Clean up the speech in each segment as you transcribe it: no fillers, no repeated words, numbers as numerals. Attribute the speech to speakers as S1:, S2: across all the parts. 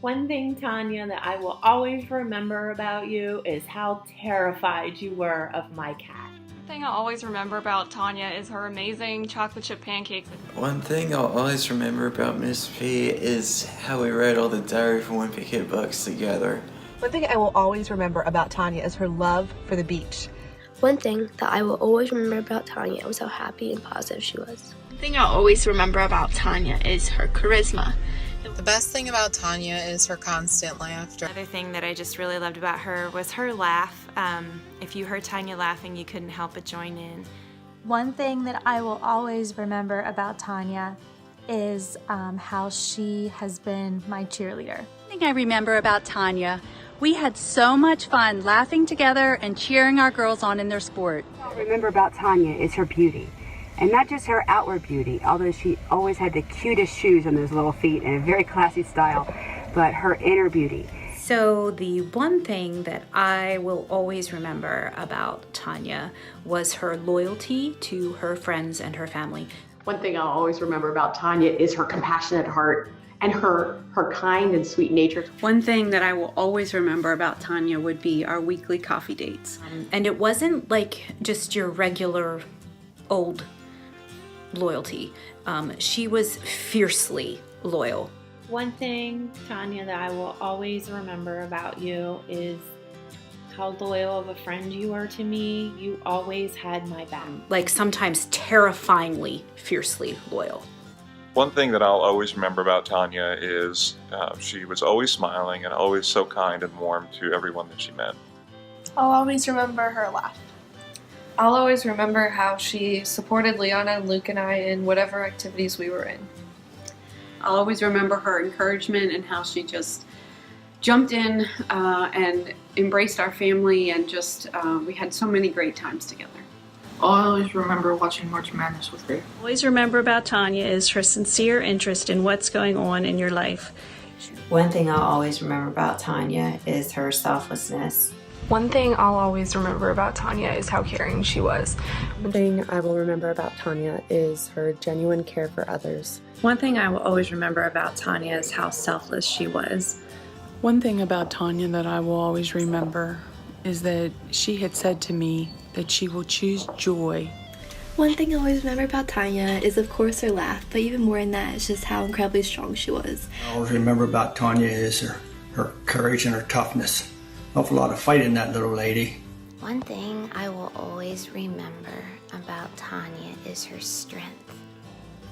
S1: One thing, Tanya, that I will always remember about you is how terrified you were of my cat.
S2: The thing I always remember about Tanya is her amazing chocolate chip pancakes.
S3: One thing I'll always remember about Miss P is how we read all the Diary for Wimpy Kid books together.
S4: One thing I will always remember about Tanya is her love for the beach.
S5: One thing that I will always remember about Tanya was how happy and positive she was.
S6: One thing I'll always remember about Tanya is her charisma.
S7: The best thing about Tanya is her constant laughter.
S8: Another thing that I just really loved about her was her laugh. If you heard Tanya laughing, you couldn't help but join in.
S9: One thing that I will always remember about Tanya is how she has been my cheerleader.
S10: One thing I remember about Tanya, we had so much fun laughing together and cheering our girls on in their sport.
S11: What I remember about Tanya is her beauty. And not just her outward beauty, although she always had the cutest shoes on those little feet and a very classy style, but her inner beauty.
S12: So the one thing that I will always remember about Tanya was her loyalty to her friends and her family.
S13: One thing I'll always remember about Tanya is her compassionate heart and her kind and sweet nature.
S14: One thing that I will always remember about Tanya would be our weekly coffee dates.
S12: And it wasn't like just your regular old loyalty. She was fiercely loyal.
S1: One thing, Tanya, that I will always remember about you is how loyal of a friend you were to me. You always had my back.
S12: Like sometimes terrifyingly, fiercely loyal.
S15: One thing that I'll always remember about Tanya is she was always smiling and always so kind and warm to everyone that she met.
S16: I'll always remember her laugh. I'll always remember how she supported Liana and Luke and I in whatever activities we were in.
S14: I'll always remember her encouragement and how she just jumped in and embraced our family, and just we had so many great times together.
S17: I'll always remember watching March Madness with her.
S18: Always remember about Tanya is her sincere interest in what's going on in your life.
S19: One thing I'll always remember about Tanya is her selflessness.
S16: One thing I'll always remember about Tanya is how caring she was.
S4: One thing I will remember about Tanya is her genuine care for others.
S20: One thing I will always remember about Tanya is how selfless she was.
S5: One thing about Tanya that I will always remember is that she had said to me that she will choose joy. One thing I always remember about Tanya is of course her laugh, but even more than that, it's just how incredibly strong she was.
S2: I always remember about Tanya is her courage and her toughness. Awful lot of fight in that little lady.
S13: One thing I will always remember about Tanya is her strength.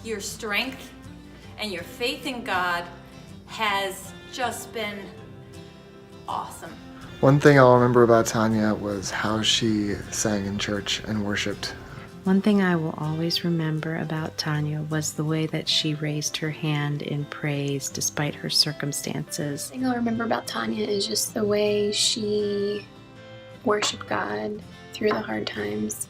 S15: Your strength and your faith in God has just been awesome.
S1: One thing I'll remember about Tanya was how she sang in church and worshiped.
S7: One thing I will always remember about Tanya was the way that she raised her hand in praise despite her circumstances.
S4: The thing I'll remember about Tanya is just the way she worshiped God through the hard times.